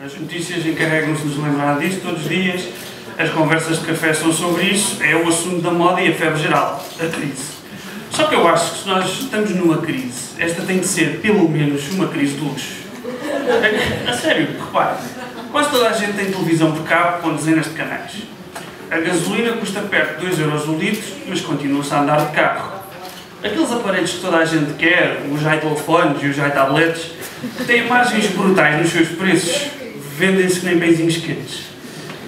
As notícias encarregam-se de nos lembrar disso todos os dias, as conversas de café são sobre isso, é o assunto da moda e a febre geral, a crise. Só que eu acho que se nós estamos numa crise, esta tem de ser, pelo menos, uma crise de luxo. A sério, repare, quase toda a gente tem televisão por cabo com dezenas de canais. A gasolina custa perto de 2 € o litro, mas continua-se a andar de carro. Aqueles aparelhos que toda a gente quer, os iTelefones e os iTablets, têm margens brutais nos seus preços, vendem-se que nem benzinhos quentes.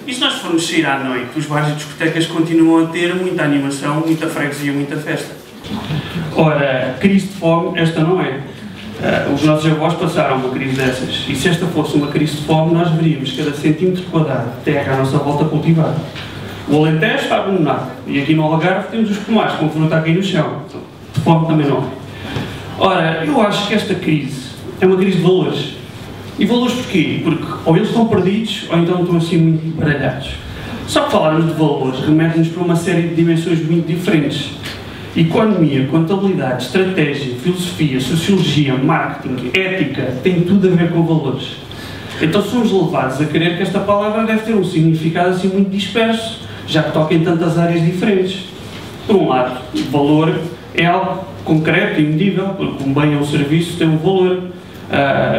E se nós formos sair à noite, os bares e discotecas continuam a ter muita animação, muita freguesia, muita festa. Ora, crise de fome, esta não é. Os nossos avós passaram uma crise dessas, e se esta fosse uma crise de fome, nós veríamos cada centímetro quadrado de terra à nossa volta cultivada. O Alentejo está abandonado, e aqui no Algarve temos os pomares com fruta aqui no chão. De fome também não é. Ora, eu acho que esta crise é uma crise de valores. E valores porquê? Porque ou eles estão perdidos, ou então estão assim muito embaralhados. Só que falarmos de valores remete-nos para uma série de dimensões muito diferentes. Economia, contabilidade, estratégia, filosofia, sociologia, marketing, ética, tem tudo a ver com valores. Então somos levados a crer que esta palavra deve ter um significado assim muito disperso, já que toca em tantas áreas diferentes. Por um lado, o valor é algo concreto e medível, porque um bem ou um serviço tem um valor,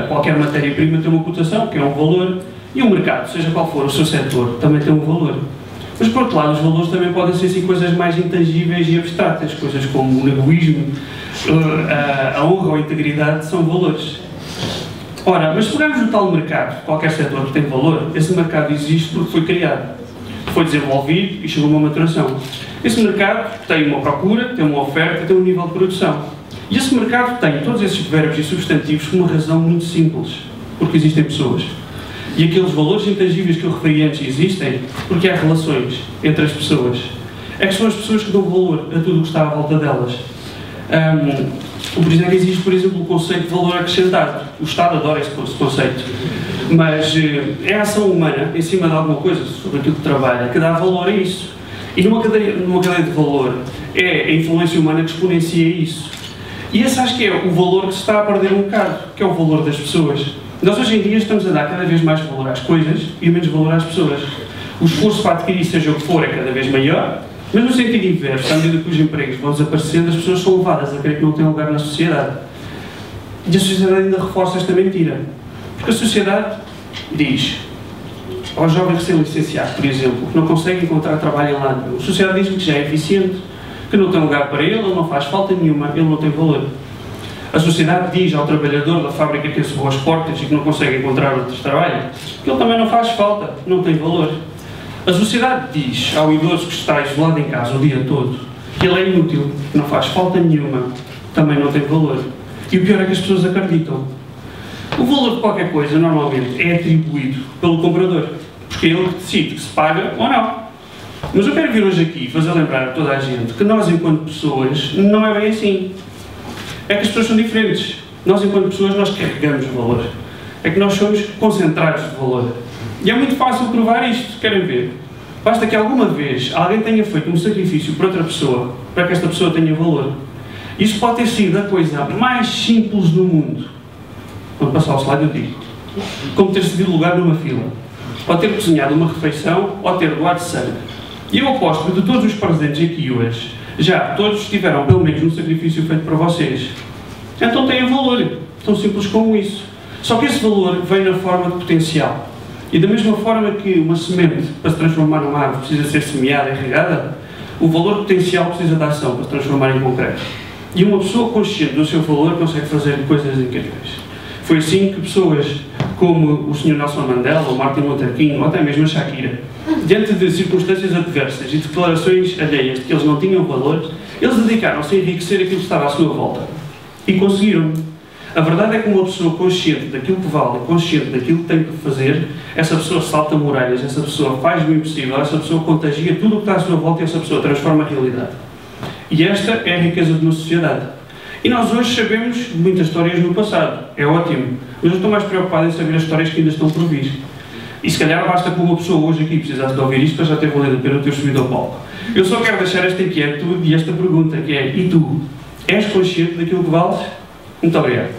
qualquer matéria-prima tem uma cotação, que é um valor, e o mercado, seja qual for o seu setor, também tem um valor. Mas, por outro lado, os valores também podem ser assim, coisas mais intangíveis e abstratas, coisas como o egoísmo, a honra ou a integridade são valores. Ora, mas se pegarmos no tal mercado, qualquer setor que tem valor, esse mercado existe porque foi criado, foi desenvolvido e chegou a uma maturação. Esse mercado tem uma procura, tem uma oferta, tem um nível de produção. E esse mercado tem todos esses verbos e substantivos por uma razão muito simples, porque existem pessoas. E aqueles valores intangíveis que eu referi antes existem porque há relações entre as pessoas. É que são as pessoas que dão valor a tudo o que está à volta delas. Por isso é que existe, por exemplo, o conceito de valor acrescentado. O Estado adora esse conceito. Mas é a ação humana, em cima de alguma coisa, sobre aquilo que trabalha, que dá valor a isso. E numa cadeia de valor, é a influência humana que exponencia isso. E esse acho que é o valor que se está a perder um bocado, que é o valor das pessoas. Nós hoje em dia estamos a dar cada vez mais valor às coisas e menos valor às pessoas. O esforço para adquirir, seja o que for, é cada vez maior, mas no sentido inverso, à medida que os empregos vão desaparecendo, as pessoas são levadas a crer que não têm lugar na sociedade. E a sociedade ainda reforça esta mentira. Porque a sociedade diz ao jovem recém-licenciado, por exemplo, que não consegue encontrar trabalho em lado nenhum, a sociedade diz-lhe que já é eficiente, que não tem lugar para ele não faz falta nenhuma, ele não tem valor. A sociedade diz ao trabalhador da fábrica que encerrou as portas e que não consegue encontrar outro trabalho que ele também não faz falta, não tem valor. A sociedade diz ao idoso que está isolado em casa o dia todo que ele é inútil, que não faz falta nenhuma, também não tem valor. E o pior é que as pessoas acreditam. O valor de qualquer coisa, normalmente, é atribuído pelo comprador, porque é ele que decide que se paga ou não. Mas eu quero vir hoje aqui fazer lembrar a toda a gente que nós, enquanto pessoas, não é bem assim. É que as pessoas são diferentes. Nós, enquanto pessoas, nós carregamos valor. É que nós somos concentrados de valor. E é muito fácil provar isto. Querem ver? Basta que alguma vez alguém tenha feito um sacrifício para outra pessoa, para que esta pessoa tenha valor. Isso pode ter sido a coisa mais simples do mundo. Quando passar o slide eu digo. Como ter cedido lugar numa fila. Ou ter cozinhado uma refeição, ou ter doado sangue. E eu aposto que de todos os presentes aqui hoje, já todos tiveram pelo menos um sacrifício feito para vocês. Então têm valor, tão simples como isso. Só que esse valor vem na forma de potencial. E da mesma forma que uma semente, para se transformar numa árvore, precisa ser semeada e regada, o valor potencial precisa de ação para se transformar em concreto. E uma pessoa consciente do seu valor consegue fazer coisas incríveis. Foi assim que pessoas como o Sr. Nelson Mandela, o Martin Luther King, ou até mesmo a Shakira, diante de circunstâncias adversas e declarações alheias de que eles não tinham valor, eles dedicaram-se a enriquecer aquilo que estava à sua volta. E conseguiram. A verdade é que uma pessoa consciente daquilo que vale, consciente daquilo que tem que fazer, essa pessoa salta muralhas, essa pessoa faz o impossível, essa pessoa contagia tudo o que está à sua volta e essa pessoa transforma a realidade. E esta é a riqueza de uma sociedade. E nós hoje sabemos de muitas histórias no passado. É ótimo. Mas eu estou mais preocupado em saber as histórias que ainda estão por vir. E se calhar basta que uma pessoa hoje aqui precisasse de ouvir isto para já ter valido a pena ter subido ao palco. Eu só quero deixar esta inquietude e esta pergunta, que é: e tu? És consciente daquilo que vales? Muito obrigado.